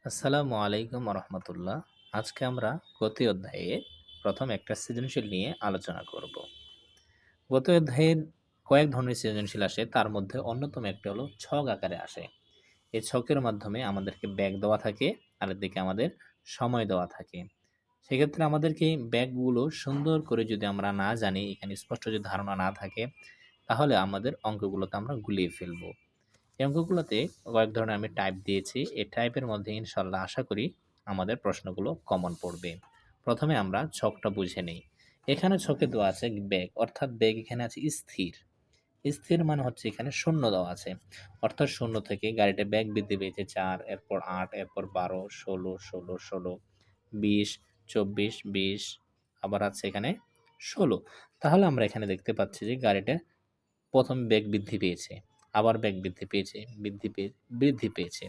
আসসালামু আলাইকুম রহমতুল্লাহ। আজকে আমরা গতি অধ্যায়ে প্রথম একটা সৃজনশীল নিয়ে আলোচনা করব। গতি অধ্যায়ের কয়েক ধরনের সৃজনশীল আসে, তার মধ্যে অন্যতম একটা হলো ছক আকারে আসে। এই ছকের মাধ্যমে আমাদেরকে ব্যাগ দেওয়া থাকে, আর এদিকে আমাদের সময় দেওয়া থাকে। সেক্ষেত্রে আমাদেরকে ব্যাগগুলো সুন্দর করে যদি আমরা না জানি, এখানে স্পষ্ট যদি ধারণা না থাকে, তাহলে আমাদের অঙ্কগুলোতে আমরা গুলিয়ে ফেলবো। এই অঙ্কগুলোতে কয়েক ধরনের আমি টাইপ দিয়েছি। এই টাইপের মধ্যে ইনশাল্লাহ আশা করি আমাদের প্রশ্নগুলো কমন পড়বে। প্রথমে আমরা ছকটা বুঝে নেই। এখানে ছকে দেওয়া আছে বেগ, অর্থাৎ বেগ এখানে আছে স্থির। স্থির মানে হচ্ছে এখানে শূন্য দেওয়া আছে, অর্থাৎ শূন্য থেকে গাড়িটা বেগ বৃদ্ধি পেয়েছে 4, এরপর 8, এরপর 12, 16, 16, 16, 20, 24, 20, আবার আছে এখানে 16। তাহলে আমরা এখানে দেখতে পাচ্ছি যে গাড়িটা প্রথম বেগ বৃদ্ধি পেয়েছে, আবার বেগ বৃদ্ধি পেয়েছে, বৃদ্ধি পেয়েছে।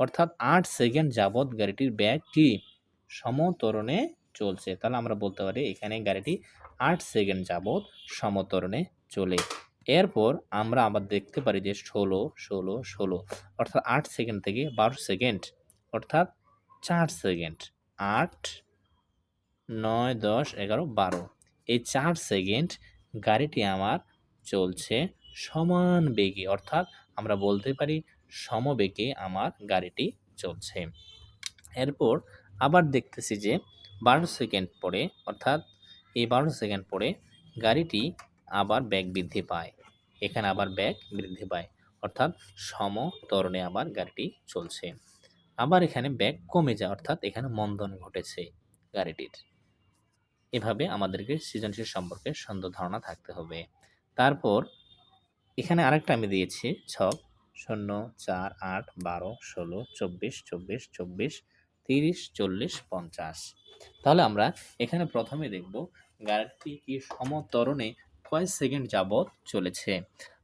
অর্থাৎ ৮ সেকেন্ড যাবৎ গাড়িটির বেগ কি সমত্বরণে চলছে। তাহলে আমরা বলতে পারি এখানে গাড়িটি ৮ সেকেন্ড যাবৎ সমত্বরণে চলে। এরপর আমরা আবার দেখতে পারি যে ১৬, ১৬, ১৬, অর্থাৎ ৮ সেকেন্ড থেকে ১২ সেকেন্ড, অর্থাৎ ৪ সেকেন্ড। ৮, ৯, ১০, ১১, ১২, এই ৪ সেকেন্ড গাড়িটি আমার চলছে সমান বেগে, অর্থাৎ আমরা বলতে পারি সমবেগে আমার গাড়িটি চলছে। এরপর আবার দেখতেছি যে ১২ সেকেন্ড পরে, অর্থাৎ এই ১২ সেকেন্ড পরে গাড়িটি আবার বেগ বৃদ্ধি পায়। এখানে আবার বেগ বৃদ্ধি পায়, অর্থাৎ সমত্বরণে আবার গাড়িটি চলছে। আবার এখানে বেগ কমে যায়, অর্থাৎ এখানে মন্দন ঘটেছে গাড়িটির। এভাবে আমাদেরকে সৃজনশীল সম্পর্কে সুন্দর ধারণা থাকতে হবে। তারপর এখানে আরেকটা আমি দিয়েছি ছক ০, ৪, ৮, ১২, ১৬, ২৪, ২৪, ২৪, ৩০, ৪০, ৫০। তাহলে আমরা এখানে প্রথমে দেখব গাড়িটি কি সমত্বরণে কয় সেকেন্ড যাবৎ চলেছে।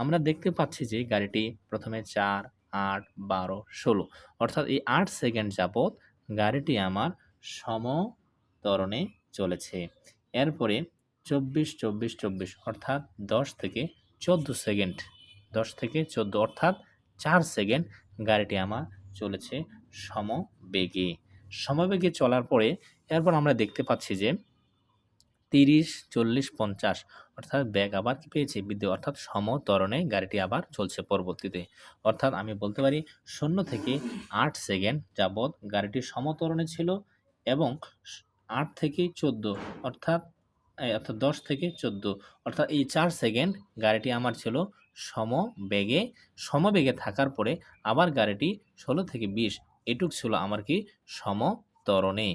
আমরা দেখতে পাচ্ছি যে গাড়িটি প্রথমে ৪, ৮, ১২, ১৬, অর্থাৎ এই ৮ সেকেন্ড যাবৎ গাড়িটি আমার সমত্বরণে চলেছে। এরপরে ২৪, ২৪, ২৪, অর্থাৎ ১০ থেকে ১৪ সেকেন্ড, ১০ থেকে ১৪, অর্থাৎ ৪ সেকেন্ড গাড়িটি আমার চলেছে সমবেগে। সমবেগে চলার পরে এরপর আমরা দেখতে পাচ্ছি যে ৩০, ৪০, ৫০, অর্থাৎ বেগ আবার কি পেয়েছে? বৃদ্ধি, অর্থাৎ সমত্বরণে গাড়িটি আবার চলছে পরবর্তীতে। অর্থাৎ আমি বলতে পারি ০ থেকে ৮ সেকেন্ড যাবৎ গাড়িটি সমত্বরণে ছিল, এবং ৮ থেকে ১৪, অর্থাৎ ১০ থেকে ১৪, অর্থাৎ এই ৪ সেকেন্ড গাড়িটি আমার ছিল সমবেগে। সমবেগে থাকার পরে আবার গাড়িটি ১৬ থেকে ২০, এটুক ছিল আমার কি সমত্বরণে।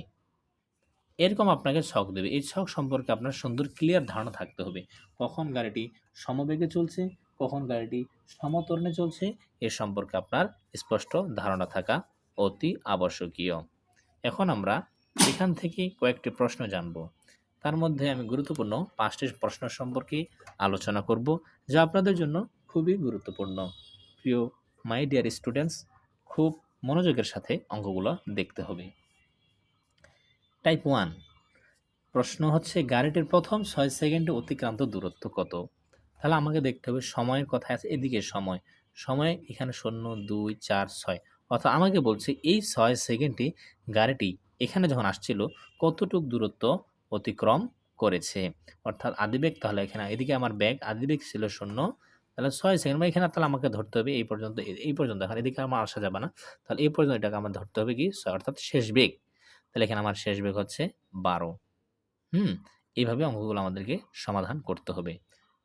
এরকম আপনাকে ছক দেবে। এই ছক সম্পর্কে আপনার সুন্দর ক্লিয়ার ধারণা থাকতে হবে। কখন গাড়িটি সমবেগে চলছে, কখন গাড়িটি সমত্বরণে চলছে, এ সম্পর্কে আপনার স্পষ্ট ধারণা থাকা অতি আবশ্যকীয়। এখন আমরা এখান থেকে কয়েকটি প্রশ্ন জানব। তার মধ্যে আমি গুরুত্বপূর্ণ ৫টি প্রশ্ন সম্পর্কে আলোচনা করব, যা আপনাদের জন্য খুবই গুরুত্বপূর্ণ। প্রিয় মাই ডিয়ার স্টুডেন্টস, খুব মনোযোগের সাথে অঙ্কগুলো দেখতে হবে। টাইপ ১, প্রশ্ন হচ্ছে গাড়িটির প্রথম ৬ সেকেন্ডে অতিক্রান্ত দূরত্ব কত? তাহলে আমাকে দেখতে হবে সময়ের কথায় আছে এদিকে সময়। সময় এখানে ০, ২, ৪, ৬, অর্থাৎ আমাকে বলছে এই ৬ সেকেন্ডে গাড়িটি এখানে যখন আসছিল কতটুক দূরত্ব অতিক্রম করেছে। অর্থাৎ আদিবেগ, তাহলে এখানে এদিকে আমার বেগ আদিবেগ ছিল ০, তাহলে ৬ সেকেন্ড মানে এখানে তাহলে আমাকে ধরতে হবে এই পর্যন্ত, এই পর্যন্ত। এখন এদিকে আমার আসা যাবে না। তাহলে এই পর্যন্ত এটাকে আমার ধরতে হবে কি ৬, অর্থাৎ শেষ বেগ। তাহলে এখানে আমার শেষ বেগ হচ্ছে ১২। হুম? এইভাবে অঙ্কগুলো আমাদেরকে সমাধান করতে হবে।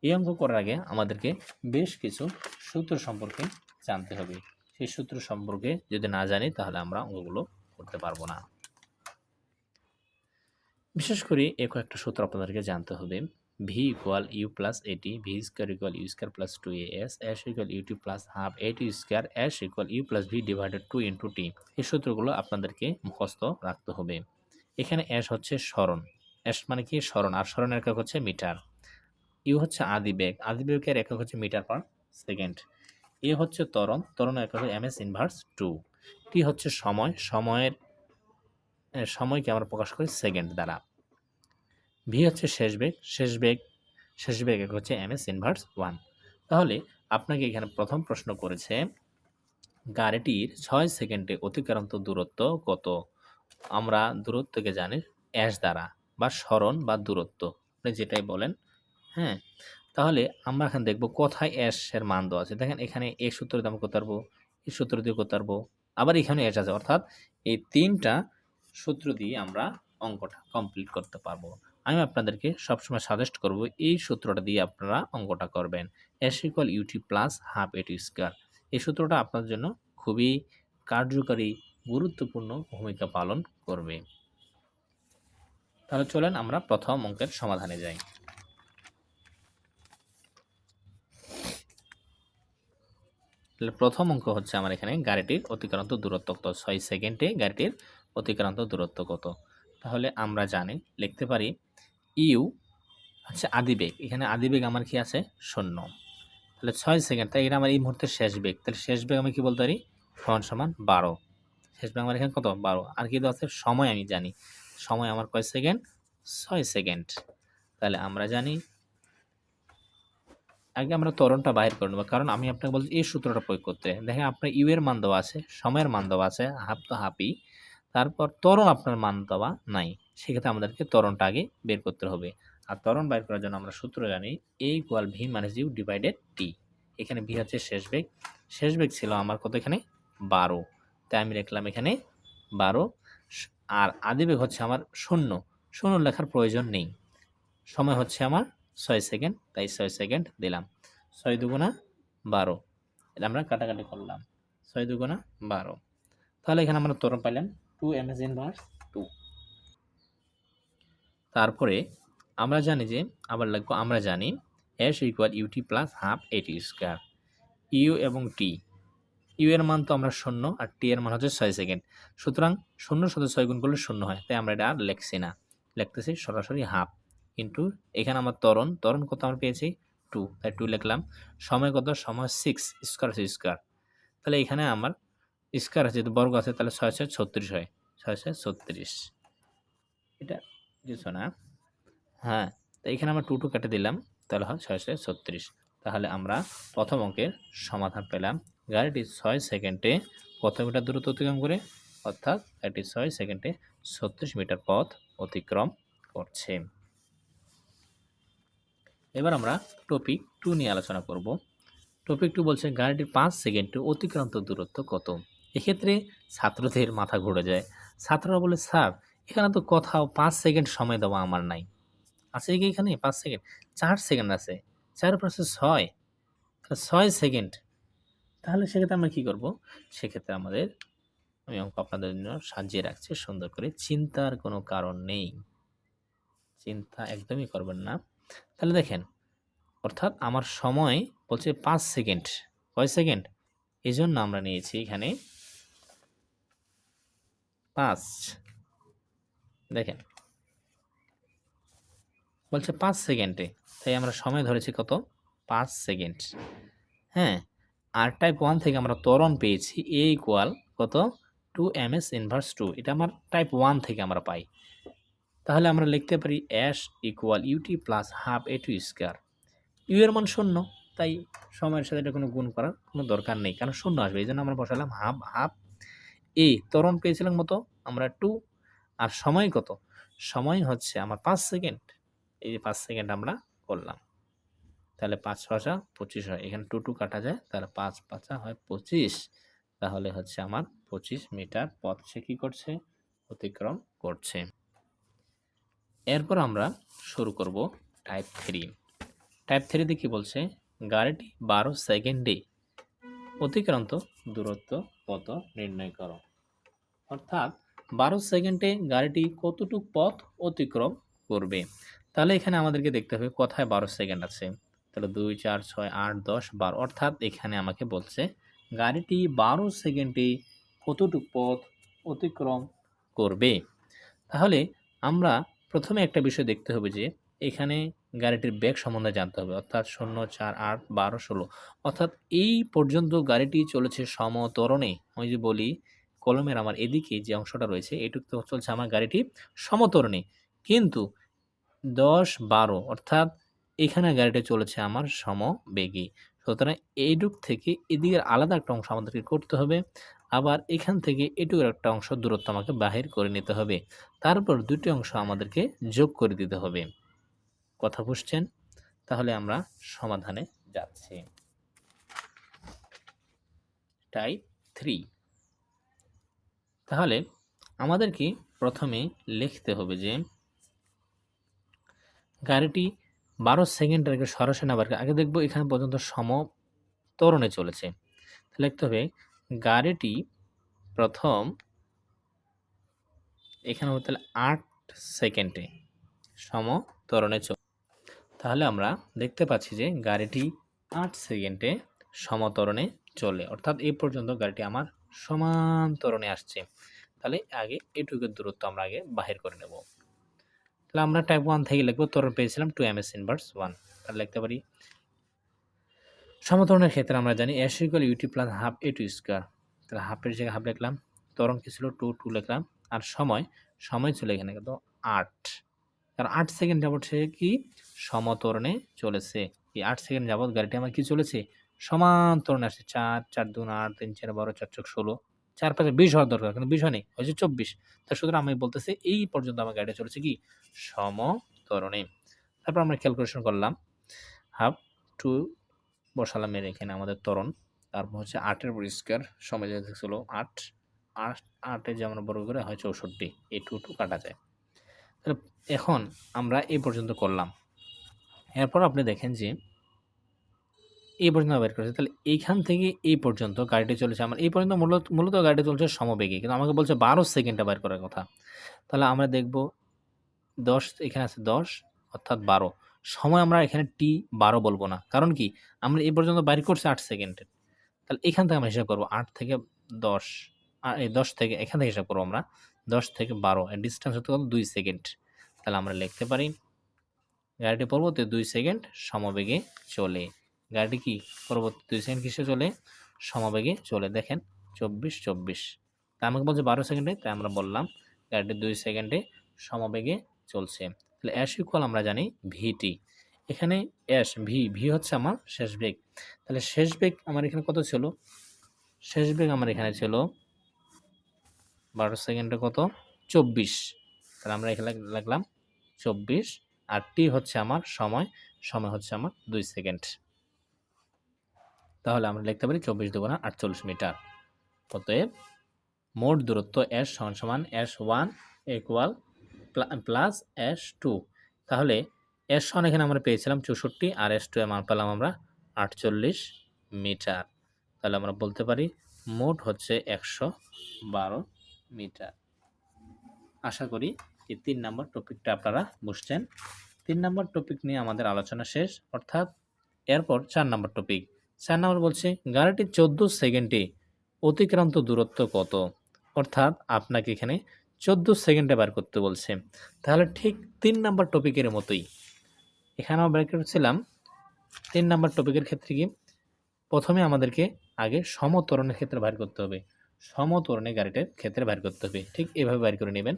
এই অঙ্ক করার আগে আমাদেরকে বেশ কিছু সূত্র সম্পর্কে জানতে হবে। সেই সূত্র সম্পর্কে যদি না জানি তাহলে আমরা অঙ্কগুলো করতে পারবো না। বিশেষ করে কয়েকটা সূত্র আপনাদেরকে জানতে হবে। v = u + at, v² = u² + 2as, s = ut + half, at² s = u + v / 2 * t। এই সূত্রগুলো আপনাদেরকে মুখস্থ রাখতে হবে। এখানে s হচ্ছে সরণ, s মানে কি সরণ, আর সরণের একক হচ্ছে মিটার। u হচ্ছে আদিবেগ, আদিবেগের একক হচ্ছে মিটার পার সেকেন্ড। a হচ্ছে ত্বরণ, ত্বরণের একক ms ইনভার্স 2। t হচ্ছে সময়, সময়ের সময়কে আমরা প্রকাশ করি সেকেন্ড দ্বারা। v হচ্ছে শেষ বেগ, শেষ বেগ একক হচ্ছে ms ইনভার্স 1। তাহলে আপনাকে এখানে প্রথম প্রশ্ন করেছে গাড়িটির ৬ সেকেন্ডে অতিক্রান্ত দূরত্ব কত? আমরা দূরত্বকে জানি অ্যাশ দ্বারা বা সরণ বা দূরত্ব। আপনি যেটাই বলেন, হ্যাঁ? তাহলে আমরা এখন দেখব কোথায় অ্যাশ এর মান দেওয়া আছে। দেখেন এখানে এই সূত্র দিয়ে আমরা করতে পারবো, এই সূত্র দিয়ে করতে পারবো। আবার এখানে অ্যাশ আছে। অর্থাৎ এই ৩ টা সূত্র দিয়ে আমরা অঙ্কটা কমপ্লিট করতে পারবো। আমি আপনাদেরকে সবসময় সাজেস্ট করব এই সূত্রটা দিয়ে আপনারা অঙ্কটা করবেন। S equal u t plus half a t square. এই সূত্রটা আপনার জন্য খুবই কার্যকরী, গুরুত্বপূর্ণ ভূমিকা পালন করবে। তাহলে চলেন আমরা প্রথম অঙ্কের সমাধানে যাই। তাহলে প্রথম অঙ্ক হচ্ছে আমার এখানে গাড়িটির অতিক্রান্ত দূরত্ব কত? ৬ সেকেন্ডে গাড়িটির অতিক্রান্ত দূরত্ব কত? তাহলে আমরা জানি লিখতে পারি ইউ হচ্ছে আদিবেগ। এখানে আদিবেগ আমার কি আছে? ০। তাহলে ৬ সেকেন্ড, তাই এটা আমার এই মুহূর্তের শেষ বেগ। তাহলে শেষ বেগ আমি কি বলতে পারি? সমান ১২। শেষ বেগ আমার এখানে কত? ১২। আর কি দেওয়া আছে? সময় আমি জানি। সময় আমার কয় সেকেন্ড? ৬ সেকেন্ড। তাহলে আমরা জানি আগে আমরা ত্বরণটা বাহির করে নেব। কারণ আমি আপনাকে বলছি এই সূত্রটা প্রয়োগ করতে। দেখেন আপনার ইউ এর মান দেওয়া আছে, সময়ের মান দেওয়া আছে, হাফ তো হাফই। তারপর ত্বরণ আপনার মান দেওয়া নাই। সেক্ষেত্রে আমাদেরকে ত্বরণটা আগে বের করতে হবে। আর ত্বরণ বাইর করার জন্য আমরা সূত্র জানি A equal V minus U divided T। এখানে V হচ্ছে শেষ বেগ। শেষ বেগ ছিল আমার কত এখানে? ১২। তাই আমি লিখলাম এখানে ১২। আর আদিবেগ হচ্ছে আমার ০। ০ লেখার প্রয়োজন নেই। সময় হচ্ছে আমার ৬ সেকেন্ড, তাই ৬ সেকেন্ড দিলাম। ৬ দুগুণা ১২। এটা আমরা কাটাকাটি করলাম। ৬ দুগুণা ১২। তাহলে এখানে আমরা ত্বরণ পাইলাম 2 ms ইনভার্স 2। তারপরে আমরা জানি যে আবার লিখব, আমরা জানি S equal u t plus half a t square. U এবং টি, ইউ এর মান তো আমরা ০ আর টি এর মান হচ্ছে ৬ সেকেন্ড। সুতরাং ০ সাথে ৬ গুণ করলে ০ হয়। তাই আমরা এটা আর লিখছি না। লিখতেছি সরাসরি হাফ ইনটু এখানে আমার ত্বরণ কত আমরা পেয়েছি? 2, তাই 2 লিখলাম। সময় কত? সময় 6, স্কয়ার আছে স্কয়ার। তাহলে এখানে আমার স্কয়ার আছে, যেহেতু বর্গ আছে, তাহলে ৬ ৬ ৩৬ হয়। ৬ ৬ ৩৬। এটা কিছু না। হ্যাঁ, তো এখানে আমরা 2 কেটে দিলাম। তাহলে হয় ৬ ৬ ৩৬। তাহলে আমরা প্রথম অঙ্কের সমাধান পেলাম। গাড়িটি ৬ সেকেন্ডে কত মিটার দূরত্ব অতিক্রম করে? অর্থাৎ গাড়িটি ৬ সেকেন্ডে ৩৬ মিটার পথ অতিক্রম করছে। এবার আমরা টপিক 2 নিয়ে আলোচনা করব। টপিক 2 বলছে গাড়িটির ৫ সেকেন্ডে অতিক্রান্ত দূরত্ব কত? এক্ষেত্রে ছাত্রদের মাথা ঘুরে যায়। ছাত্ররা বলে, স্যার এখানে তো কোথাও ৫ সেকেন্ড সময় দেওয়া আমার নাই। আছে কি এখানে ৫ সেকেন্ড? ৪ সেকেন্ড আছে। ৪ + ৬, তাহলে ৬ সেকেন্ড। তাহলে সেক্ষেত্রে আমরা কি করব? সেক্ষেত্রে আমি অঙ্ক আপনাদের জন্য সাজিয়ে রাখছি সুন্দর করে। চিন্তার কোনো কারণ নেই। চিন্তা একদমই করবেন না। তাহলে দেখেন, অর্থাৎ আমার সময় বলছে ৫ সেকেন্ড। কয় সেকেন্ড? এজন্য আমরা নিয়েছি এখানে ৫। দেখেন, বলছে ৫ সেকেন্ডে। তাই আমরা সময় ধরেছি কত? ৫ সেকেন্ড। হ্যাঁ? আর টাইপ 1 থেকে আমরা ত্বরণ পেয়েছি A ইকুয়াল কত? 2 ms ইনভার্স 2। এটা আমার টাইপ 1 থেকে আমরা পাই। তাহলে আমরা লিখতে পারি S equal u t plus half A2 square. U এর মান ০, তাই সময়ের সাথে এটা কোনো গুণ করার কোনো দরকার নেই। কারণ ০ আসবে। এজন্য আমরা বসালাম হাফ A। ত্বরণ পেয়েছিলাম কত? আমরা 2। আর সময় কত? সময় হচ্ছে আমার ৫ সেকেন্ড। এই যে ৫ সেকেন্ড আমরা করলাম। তাহলে ৫ ৫ ২৫ হয়। এখানে 2 2 কাটা যায়। তাহলে ৫ ৫ হয় ২৫। তাহলে হচ্ছে আমার ২৫ মিটার পথ সে কি করছে? অতিক্রম করছে। এরপর আমরা শুরু করব টাইপ 3। টাইপ 3 তে কি বলছে? গাড়িটি ১২ সেকেন্ডে অতিক্রান্ত দূরত্ব কত নির্ণয় করো। অর্থাৎ ১২ সেকেন্ডে গাড়িটি কতটুক পথ অতিক্রম করবে। তাহলে এখানে আমাদেরকে দেখতে হবে কোথায় ১২ সেকেন্ড আছে। তাহলে ২ ৪ ৬ ৮ ১০ ১২, অর্থাৎ এখানে আমাকে বলছে গাড়িটি ১২ সেকেন্ডে কতটুক পথ অতিক্রম করবে। তাহলে আমরা প্রথমে একটা বিষয় দেখতে হবে যে এখানে গাড়িটির বেগ সম্বন্ধে জানতে হবে। অর্থাৎ ০ ৪ ৮ ১২ ১৬, অর্থাৎ এই পর্যন্ত গাড়িটি চলেছে সমত্বরণে। আমি যদি বলি কলমের আমার এদিকে যে অংশটা রয়েছে এটুক তো চলছে আমার গাড়িটি সমত্বরণে। কিন্তু ১০ ১২ অর্থাৎ এখানে গাড়িটা চলেছে আমার সমবেগে। সুতরাং এইটুক থেকে এদিকের আলাদা একটা অংশ আমাদেরকে করতে হবে। আবার এখান থেকে এটুকুর একটা অংশ দূরত্ব আমাকে বাহির করে নিতে হবে। তারপর ২ টি অংশ আমাদেরকে যোগ করে দিতে হবে। কথা বুঝছেন? তাহলে আমরা সমাধানে যাচ্ছি। টাইপ 3। তাহলে আমাদেরকে প্রথমে লিখতে হবে যে গাড়িটি ১২ সেকেন্ডের আগে সরাসরি না বের আগে দেখব এখানে পর্যন্ত সমত্বরণে চলেছে। তাহলে লিখতে হবে গাড়িটি প্রথম এখানে হবে তাহলে ৮ সেকেন্ডে সমত্বরণে তাহলে আমরা দেখতে পাচ্ছি যে গাড়িটি ৮ সেকেন্ডে সমত্বরণে চলে। অর্থাৎ এই পর্যন্ত গাড়িটি আমার সমান্তরণে আসছে। তাহলে আগে এটুকুর দূরত্ব আমরা আগে বাহির করে নেব। তাহলে আমরা টাইপ 1 থেকে লিখব ত্বরণ পেয়েছিলাম 2 ms ইনভার্স 1। তাহলে লিখতে পারি সমত্বরণের ক্ষেত্রে আমরা জানি s = ut + half a2 square. তাহলে হাফ এর জায়গায় হাফ লিখলাম। ত্বরণ কি ছিল 2 লিখলাম। আর সময় ছিল এখানে কত 8। কারণ ৮ সেকেন্ড যাবত সে কি সমত্বরণে চলেছে। এই ৮ সেকেন্ড যাবত গাড়িটি আমার কি চলেছে সমান্তরণে আসছে। ৪, ৪ ২ ৮, ৩ ৪ ১২, ৪ ছক ১৬, ৪ ৫ ২০ হওয়ার দরকার কিন্তু ২০ হয়নি, হয়েছে ২৪। তো সুতরাং আমি বলতেছি এই পর্যন্ত আমার গাড়িটা চলেছে কি সমত্বরণে। তারপর আমরা ক্যালকুলেশন করলাম। হাফ 2 বসালাম এর এখানে আমাদের ত্বরণ। তারপর হচ্ছে ৮ এর উপর স্কয়ার সময় যেহেতু ছিল ৮, ৮ এ যে আমরা বর্গ করে হয় ৬৪। এই 2 কাটা যায়। তাহলে এখন আমরা এই পর্যন্ত করলাম। এরপর আপনি দেখেন যে এই পর্যন্ত বের করেছে। তাহলে এইখান থেকে এই পর্যন্ত গাড়িটি চলেছে আমার এই পর্যন্ত মূলত গাড়িটি চলছে সমবেগে। কিন্তু আমাকে বলছে ১২ সেকেন্ডে বের করার কথা। তাহলে আমরা দেখব ১০ এখানে আছে ১০ অর্থাৎ ১২। সময় আমরা এখানে t12 বলব না। কারণ কি? আমরা এই পর্যন্ত বাইর করছি ৮ সেকেন্ডে। তাহলে এখান থেকে আমরা হিসাব করব ৮ থেকে ১০ এই ১০ থেকে এখান থেকে হিসাব করব আমরা ১০ থেকে ১২ এর ডিসট্যান্স হতে কত ২ সেকেন্ড। তাহলে আমরা লিখতে পারি গাড়িটি পরবর্তী ২ সেকেন্ড সমবেগে চলে। গাড়িটি কি পরবর্তী ২ সেকেন্ড কিসে চলে? সমবেগে চলে। দেখেন ২৪, ২৪। তা আমাকে বলছে ১২ সেকেন্ডে, তাই আমরা বললাম গাড়িটি ২ সেকেন্ডে সমবেগে চলছে। তাহলে s = আমরা জানি vt। এখানে v হচ্ছে আমার শেষ বেগ। তাহলে শেষ বেগ আমার এখানে কত ছিল? শেষ বেগ আমার এখানে ছিল ১২ সেকেন্ডে কত? ২৪। তাহলে আমরা এখানে লিখলাম ২৪ আর t হচ্ছে আমার সময় হচ্ছে আমার ২ সেকেন্ড। তাহলে আমরা লিখতে পারি ২৪ × ২ = ৪৮ মিটার। অতএব মোট দূরত্ব s = s1 প্লাস s2। তাহলে s1 এখানে আমরা পেয়েছিলাম ৬৪ আর s2 এর মান পেলাম আমরা ৪৮ মিটার। তাহলে আমরা বলতে পারি মোট হচ্ছে ১১২ মিটার। আশা করি এই ৩ নম্বর টপিকটা আপনারা বুঝছেন। ৩ নম্বর টপিক নিয়ে আমাদের আলোচনা শেষ। অর্থাৎ এরপর ৪ নম্বর টপিক। ৪ নম্বর বলছে গাড়িটি ১৪ সেকেন্ডে অতিক্রান্ত দূরত্ব কত? অর্থাৎ আপনাকে এখানে ১৪ সেকেন্ডে বের করতে বলছে। তাহলে ঠিক ৩ নম্বর টপিকের মতোই এখানেও বের করেছিলাম। ৩ নম্বর টপিকের ক্ষেত্রে কি প্রথমে আমাদেরকে আগে সমত্বরণের ক্ষেত্রে বের করতে হবে। সমত্বরণে গাড়িটার ক্ষেত্রে বের করতে হবে। ঠিক এভাবে বের করে নেবেন।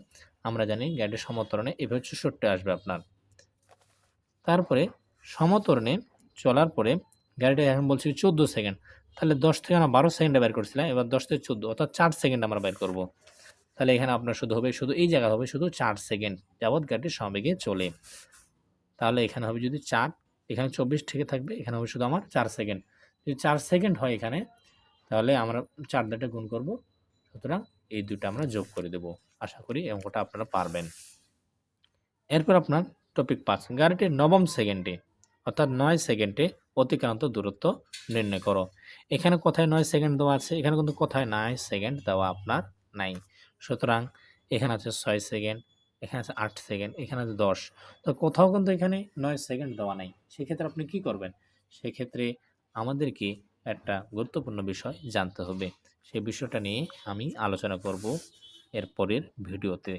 আমরা জানি গাড়িটির সমত্বরণে এভাবে ৬৪ আসবে আপনার। তারপরে সমত্বরণে চলার পরে গাড়িটা এখন বলছি ১৪ সেকেন্ড। তাহলে ১০ থেকে আমরা ১২ সেকেন্ডে বের করছিলাম। এবার ১০ থেকে ১৪ অর্থাৎ ৪ সেকেন্ড আমরা বের করব। তাহলে এখানে আপনার শুধু এই জায়গা হবে শুধু ৪ সেকেন্ড যাবৎ গাড়িটি সমবেগে চলে। তাহলে এখানে হবে যদি ৪, এখানে ২৪ থেকে থাকবে, এখানে হবে শুধু আমার ৪ সেকেন্ড। যদি ৪ সেকেন্ড হয় এখানে, তাহলে আমরা ৪ দ্বারা গুণ করব। সুতরাং এই ২টা আমরা যোগ করে দেব। আশা করি এই অঙ্কটা আপনারা পারবেন। এরপর আপনার টপিক ৫ গাড়িটির ৯ম সেকেন্ডে অর্থাৎ ৯ সেকেন্ডে অতিক্রান্ত দূরত্ব নির্ণয় করো। এখানে কোথায় ৯ সেকেন্ড দেওয়া আছে? এখানে কিন্তু কোথায় ৯ সেকেন্ড দেওয়া আপনার নাই। সুতরাং এখানে আছে ৬ সেকেন্ড, এখানে আছে ৮ সেকেন্ড, এখানে আছে ১০। তো কোথাও কিন্তু এখানে ৯ সেকেন্ড দেওয়া নাই। সেক্ষেত্রে আপনি কি করবেন? সেক্ষেত্রে আমাদেরকে একটা গুরুত্বপূর্ণ বিষয় জানতে হবে। সেই বিষয়টা নিয়ে আমি আলোচনা করব এর পরের ভিডিওতে।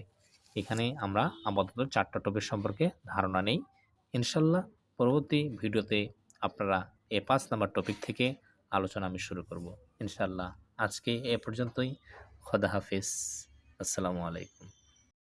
এখানে আমরা আপাতত ৪টা টপিক সম্পর্কে ধারণা নেই। ইনশাল্লাহ পরবর্তী ভিডিওতে আপনারা এই ৫ নাম্বার টপিক থেকে আলোচনা আমি শুরু করব। ইনশাল্লাহ আজকে এ পর্যন্তই। খোদা হাফেজ। আসসালামু আলাইকুম।